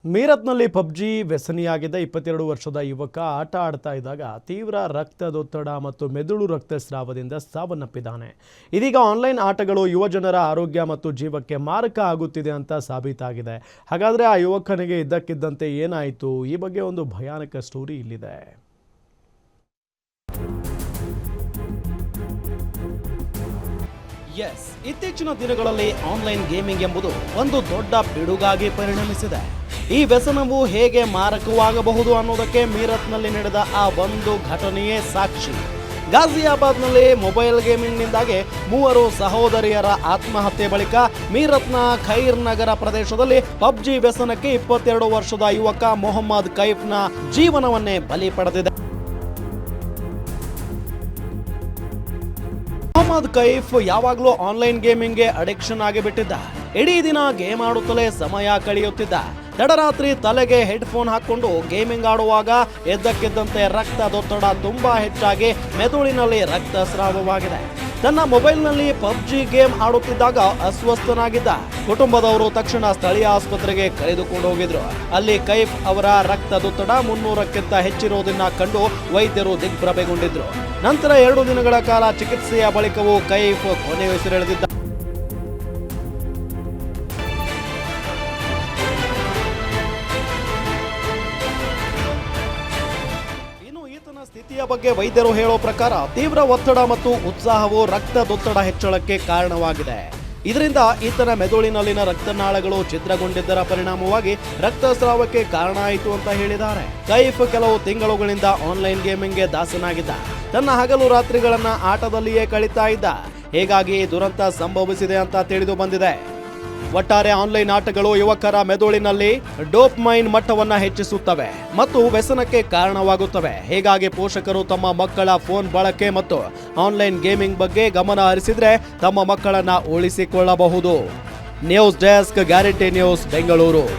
ಮೀರತ್ನಲ್ಲಿ PUBG ವ್ಯಸನಿಯಾಗಿದ್ದ 22 ವರ್ಷದ ಯುವಕ ಆಟ ಆಡ್ತಾ ಇದ್ದಾಗ ತೀವ್ರ ರಕ್ತದೊತ್ತಡ ಮತ್ತು ಮೆದುಳು ರಕ್ತಸ್ರಾವದಿಂದ ಸಾವನ್ನಪ್ಪಿದ್ದಾನೆ. ಇದೀಗ ಆನ್ಲೈನ್ ಆಟಗಳು ಯುವಜನರ ಆರೋಗ್ಯ ಮತ್ತು ಜೀವಕ್ಕೆ ಮಾರಕ ಆಗುತ್ತಿದೆ ಅಂತ ಸಾಬೀತಾಗಿದೆ. ಹಾಗಾದ್ರೆ ಆ ಯುವಕನಿಗೆ ಇದ್ದಕ್ಕಿದ್ದಂತೆ ಏನಾಯಿತು? ಈ ಬಗ್ಗೆ ಒಂದು ಭಯಾನಕ ಸ್ಟೋರಿ ಇಲ್ಲಿದೆ. ಇತ್ತೀಚಿನ ದಿನಗಳಲ್ಲಿ ಆನ್ಲೈನ್ ಗೇಮಿಂಗ್ ಎಂಬುದು ಒಂದು ದೊಡ್ಡ ಪಿಡುಗಾಗಿ ಪರಿಣಮಿಸಿದೆ. ಈ ವ್ಯಸನವು ಹೇಗೆ ಮಾರಕವಾಗಬಹುದು ಅನ್ನೋದಕ್ಕೆ ಮೀರತ್ನಲ್ಲಿ ನಡೆದ ಆ ಒಂದು ಘಟನೆಯೇ ಸಾಕ್ಷಿ. ಗಾಜಿಯಾಬಾದ್ನಲ್ಲಿ ಮೊಬೈಲ್ ಗೇಮಿಂಗ್ನಿಂದಾಗಿ 3 ಸಹೋದರಿಯರ ಆತ್ಮಹತ್ಯೆ ಬಳಿಕ ಮೀರತ್ನ ಖೈರ್ ನಗರ ಪ್ರದೇಶದಲ್ಲಿ ಪಬ್ಜಿ ವ್ಯಸನಕ್ಕೆ 22 ವರ್ಷದ ಯುವಕ ಮೊಹಮ್ಮದ್ ಕೈಫ್ನ ಜೀವನವನ್ನೇ ಬಲಿ ಪಡೆದಿದೆ. ಮೊಹಮ್ಮದ್ ಕೈಫ್ ಯಾವಾಗಲೂ ಆನ್ಲೈನ್ ಗೇಮಿಂಗ್ಗೆ ಅಡಿಕ್ಷನ್ ಆಗಿಬಿಟ್ಟಿದ್ದ. ಇಡೀ ದಿನ ಗೇಮ್ ಆಡುತ್ತಲೇ ಸಮಯ ಕಳೆಯುತ್ತಿದ್ದ. ತಡರಾತ್ರಿ ತಲೆಗೆ ಹೆಡ್ಫೋನ್ ಹಾಕೊಂಡು ಗೇಮಿಂಗ್ ಆಡುವಾಗ ಎದ್ದಕ್ಕಿದ್ದಂತೆ ರಕ್ತದೊತ್ತಡ ತುಂಬಾ ಹೆಚ್ಚಾಗಿ ಮೆದುಳಿನಲ್ಲಿ ರಕ್ತಸ್ರಾವವಾಗಿದೆ. ತನ್ನ ಮೊಬೈಲ್ನಲ್ಲಿ ಪಬ್ಜಿ ಗೇಮ್ ಆಡುತ್ತಿದ್ದಾಗ ಅಸ್ವಸ್ಥನಾಗಿದ್ದ. ಕುಟುಂಬದವರು ತಕ್ಷಣ ಸ್ಥಳೀಯ ಆಸ್ಪತ್ರೆಗೆ ಕರೆದುಕೊಂಡು ಹೋಗಿದ್ರು. ಅಲ್ಲಿ ಕೈಫ್ ಅವರ ರಕ್ತದೊತ್ತಡ 300ಕ್ಕಿಂತ ಹೆಚ್ಚಿರುವುದನ್ನ ಕಂಡು ವೈದ್ಯರು ದಿಗ್ಭ್ರಮೆಗೊಂಡಿದ್ರು. ನಂತರ 2 ದಿನಗಳ ಕಾಲ ಚಿಕಿತ್ಸೆಯ ಬಳಿಕವೂ ಕೈಫ್ ಕೊನೆಯುಸಿರೆಳೆದಿದ್ದ. ಸ್ಥಿತಿಯ ಬಗ್ಗೆ ವೈದ್ಯರು ಹೇಳೋ ಪ್ರಕಾರ ತೀವ್ರ ಒತ್ತಡ ಮತ್ತು ಉತ್ಸಾಹವು ರಕ್ತದೊತ್ತಡ ಹೆಚ್ಚಳಕ್ಕೆ ಕಾರಣವಾಗಿದೆ. ಇದರಿಂದ ಈತನ ಮೆದುಳಿನಲ್ಲಿನ ರಕ್ತನಾಳಗಳು ಛಿದ್ರಗೊಂಡಿದ್ದರ ಪರಿಣಾಮವಾಗಿ ರಕ್ತಸ್ರಾವಕ್ಕೆ ಕಾರಣ ಆಯಿತು ಅಂತ ಹೇಳಿದ್ದಾರೆ. ಕೈಫ್ ಕೆಲವು ತಿಂಗಳುಗಳಿಂದ ಆನ್ಲೈನ್ ಗೇಮಿಂಗ್ಗೆ ದಾಸನಾಗಿದ್ದ. ತನ್ನ ಹಗಲು ರಾತ್ರಿಗಳನ್ನ ಆಟದಲ್ಲಿಯೇ ಕಳೀತಾ ಇದ್ದ. ಹೀಗಾಗಿ ದುರಂತ ಸಂಭವಿಸಿದೆ ಅಂತ ತಿಳಿದು ಬಂದಿದೆ. ಒಟ್ಟಾರೆ ಆನ್ಲೈನ್ ಆಟಗಳು ಯುವಕರ ಮೆದುಳಿನಲ್ಲಿ ಡೋಪಮೈನ್ ಮಟ್ಟವನ್ನು ಹೆಚ್ಚಿಸುತ್ತವೆ ಮತ್ತು ವ್ಯಸನಕ್ಕೆ ಕಾರಣವಾಗುತ್ತವೆ. ಹೀಗಾಗಿ ಪೋಷಕರು ತಮ್ಮ ಮಕ್ಕಳ ಫೋನ್ ಬಳಕೆ ಮತ್ತು ಆನ್ಲೈನ್ ಗೇಮಿಂಗ್ ಬಗ್ಗೆ ಗಮನ ಹರಿಸಿದ್ರೆ ತಮ್ಮ ಮಕ್ಕಳನ್ನ ಉಳಿಸಿಕೊಳ್ಳಬಹುದು. News desk, guarantee news, Bengaluru.